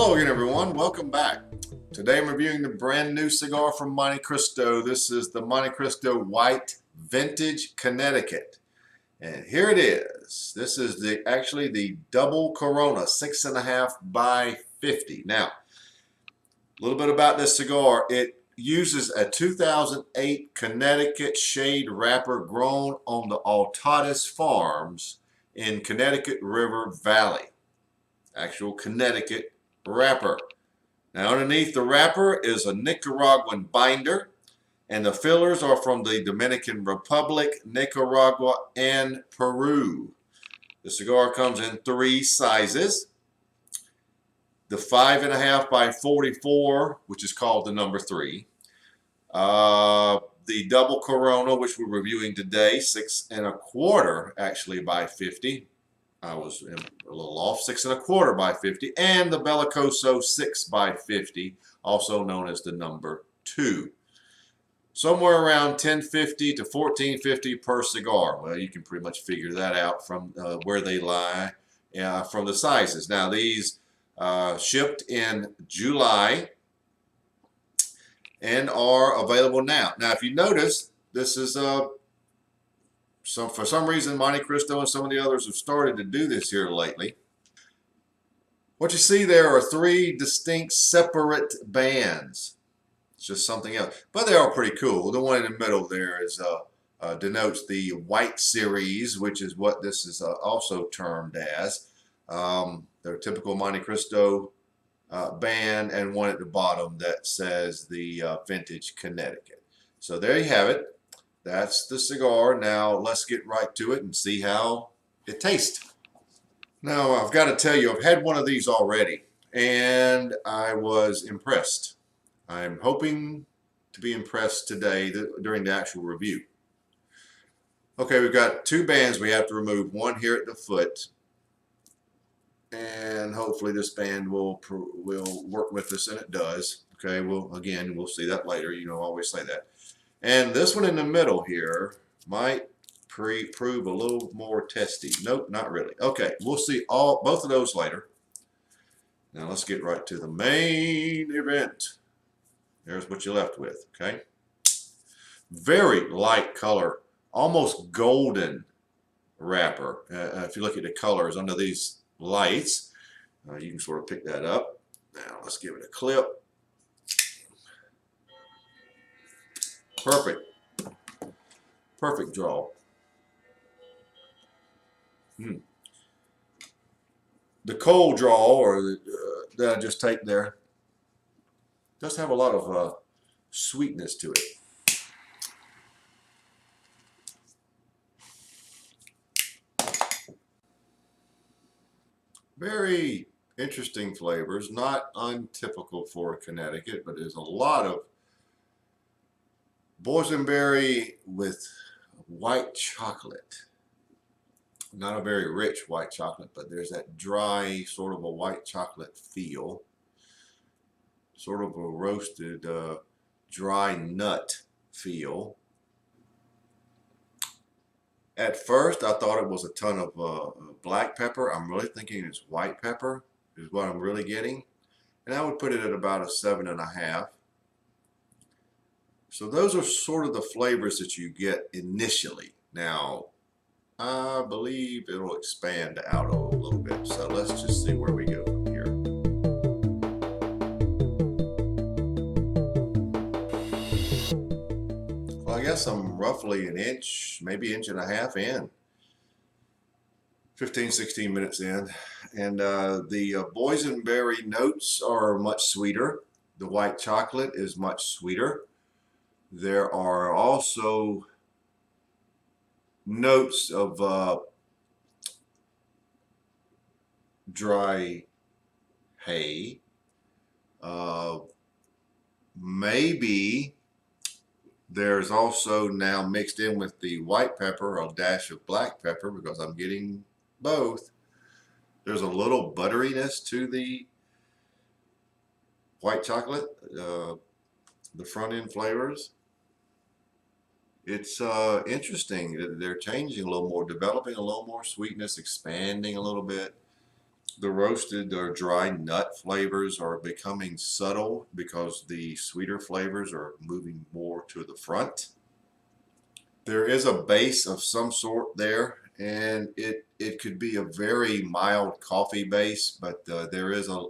Hello again, everyone. Welcome back. Today I'm reviewing the brand new cigar from Montecristo. This is the Montecristo White Vintage Connecticut. And here it is. This is actually the double Corona, 6.5 by 50. Now, a little bit about this cigar. It uses a 2008 Connecticut shade wrapper grown on the Altadas Farms in Connecticut River Valley. Actual Connecticut wrapper. Now underneath the wrapper is a Nicaraguan binder, and the fillers are from the Dominican Republic, Nicaragua, and Peru. The cigar comes in 3 sizes. The 5.5 by 44, which is called the number 3. The double Corona, which we're reviewing today, 6.25 actually by 50. I was a little off, 6.25 by 50, and the Bellicoso 6 by 50, also known as the number 2. Somewhere around $10.50 to $14.50 per cigar. Well, you can pretty much figure that out from where they lie from the sizes. Now, these shipped in July and are available now. Now, if you notice, this is for some reason, Montecristo and some of the others have started to do this here lately. What you see there are 3 distinct separate bands. It's just something else. But they are pretty cool. The one in the middle there is denotes the White Series, which is what this is also termed as. Their typical Montecristo band, and one at the bottom that says the Vintage Connecticut. So there you have it. That's the cigar. Now let's get right to it and see how it tastes. Now I've got to tell you, I've had one of these already and I was impressed. I'm hoping to be impressed today during the actual review. Okay, we've got 2 bands we have to remove. One here at the foot, and hopefully this band will work with us, and it does. Okay, well, again, we'll see that later. You know, I always say that. And this one in the middle here might prove a little more testy. Nope, not really. Okay, we'll see both of those later. Now let's get right to the main event. There's what you're left with, okay? Very light color, almost golden wrapper. If you look at the colors under these lights, you can sort of pick that up. Now let's give it a clip. Perfect. Perfect draw. The cold draw, or that I just take there, does have a lot of sweetness to it. Very interesting flavors, not untypical for Connecticut, but there's a lot of boysenberry with white chocolate. Not a very rich white chocolate, but there's that dry sort of a white chocolate feel. Sort of a roasted dry nut feel. At first I thought it was a ton of black pepper. I'm really thinking it's white pepper is what I'm really getting. And I would put it at about a 7.5. So those are sort of the flavors that you get initially. Now, I believe it'll expand out a little bit. So let's just see where we go from here. Well, I guess I'm roughly an inch, maybe 1.5 inches in. 15, 16 minutes in. And the boysenberry notes are much sweeter. The white chocolate is much sweeter. There are also notes of dry hay. Maybe there's also now mixed in with the white pepper a dash of black pepper, because I'm getting both. There's a little butteriness to the white chocolate, the front end flavors. It's interesting. They're changing a little more, developing a little more sweetness, expanding a little bit. The roasted or dry nut flavors are becoming subtle because the sweeter flavors are moving more to the front. There is a base of some sort there, and it could be a very mild coffee base, but there is a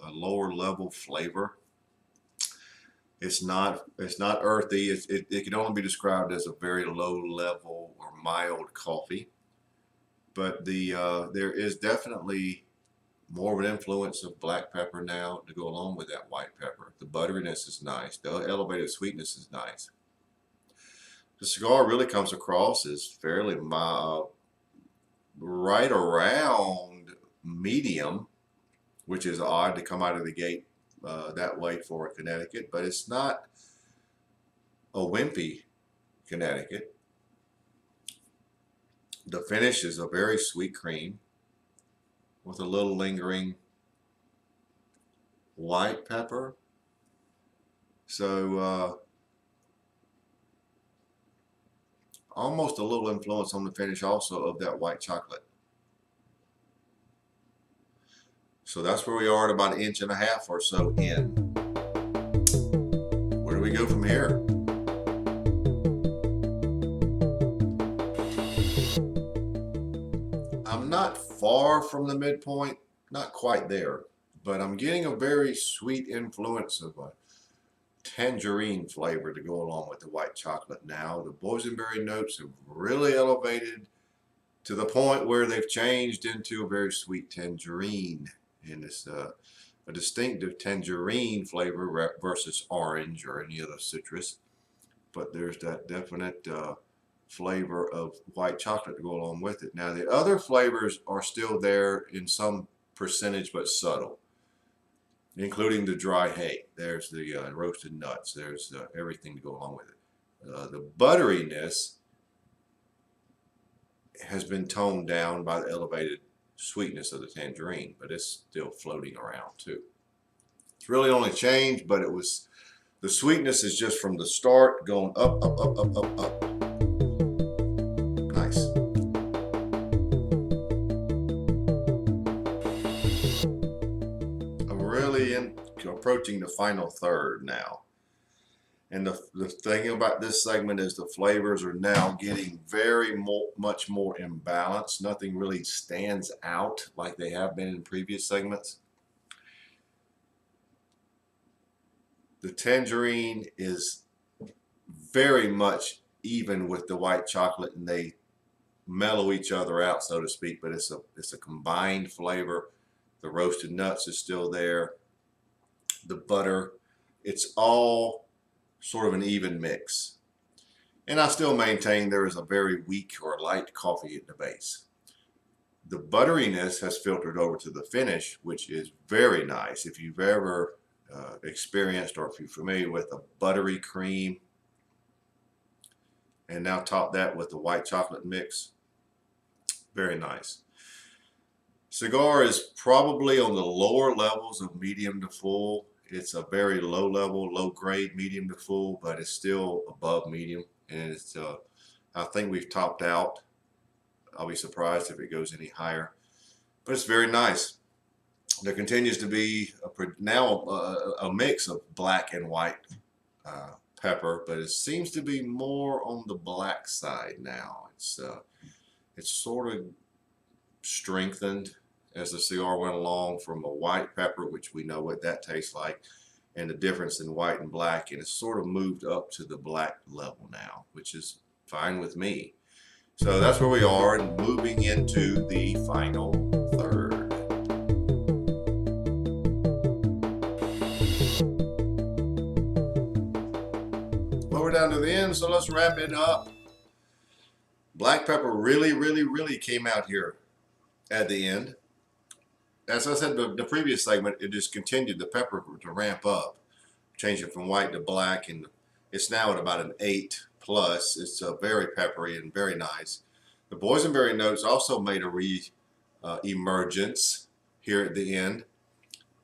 lower level flavor. It's not earthy. It can only be described as a very low level or mild coffee. But there is definitely more of an influence of black pepper now to go along with that white pepper. The butteriness is nice. The elevated sweetness is nice. The cigar really comes across as fairly mild, right around medium, which is odd to come out of the gate that way for a Connecticut, but it's not a wimpy Connecticut. The finish is a very sweet cream with a little lingering white pepper. So almost a little influence on the finish also of that white chocolate. So that's where we are at about 1.5 inches or so in. Where do we go from here? I'm not far from the midpoint, not quite there, but I'm getting a very sweet influence of a tangerine flavor to go along with the white chocolate now. The boysenberry notes have really elevated to the point where they've changed into a very sweet tangerine. And it's a distinctive tangerine flavor versus orange or any other citrus. But there's that definite flavor of white chocolate to go along with it. Now the other flavors are still there in some percentage, but subtle, including the dry hay. There's the roasted nuts. There's everything to go along with it. The butteriness has been toned down by the elevated sweetness of the tangerine, but it's still floating around too. It's really only changed, but it was the sweetness is just from the start going up, up, up, up, up, up. Nice. I'm really approaching the final third now. And the thing about this segment is the flavors are now getting much more imbalanced. Nothing really stands out like they have been in previous segments. The tangerine is very much even with the white chocolate, and they mellow each other out, so to speak, but it's a combined flavor. The roasted nuts is still there. The butter, it's all sort of an even mix. And I still maintain there is a very weak or light coffee at the base. The butteriness has filtered over to the finish, which is very nice. If you've ever experienced or if you're familiar with a buttery cream and now top that with the white chocolate mix, very nice. Cigar is probably on the lower levels of medium to full. It's a very low level, low grade medium to full, but it's still above medium. And it's, I think we've topped out. I'll be surprised if it goes any higher. But it's very nice. There continues to be now a mix of black and white pepper, but it seems to be more on the black side now. It's sort of strengthened as the cigar went along from a white pepper, which we know what that tastes like, and the difference in white and black, and it's sort of moved up to the black level now, which is fine with me. So that's where we are, and moving into the final third. Well, we're down to the end, so let's wrap it up. Black pepper really came out here at the end. As I said, the previous segment, it just continued the pepper to ramp up, changing from white to black, and it's now at about an 8+. It's very peppery and very nice. The boysenberry notes also made a re-emergence here at the end.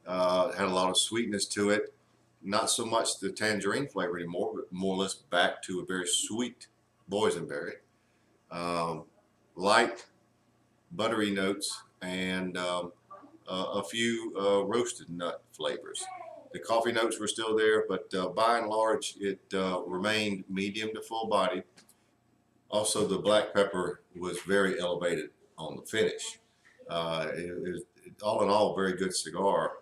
Had a lot of sweetness to it. Not so much the tangerine flavor anymore, but more or less back to a very sweet boysenberry. Light, buttery notes, and a few roasted nut flavors. The coffee notes were still there, but by and large, it remained medium to full body. Also, the black pepper was very elevated on the finish. All in all, a very good cigar.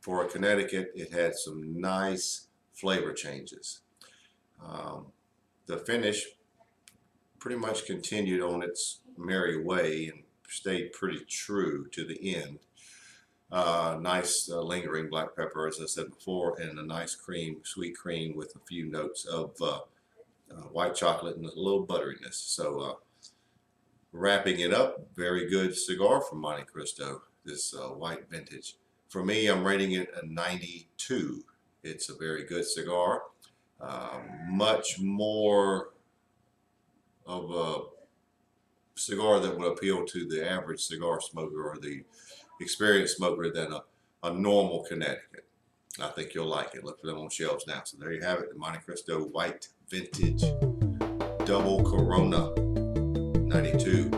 For a Connecticut, it had some nice flavor changes. The finish pretty much continued on its merry way and stayed pretty true to the end. Nice lingering black pepper, as I said before, and a nice cream, sweet cream with a few notes of white chocolate and a little butteriness. So wrapping it up, very good cigar from Montecristo, this white vintage. For me, I'm rating it a 92. It's a very good cigar. Much more of a cigar that would appeal to the average cigar smoker or the experienced smoker than a normal Connecticut. I think you'll like it. Look for them on shelves now. So there you have it, the Montecristo White Vintage Double Corona 92.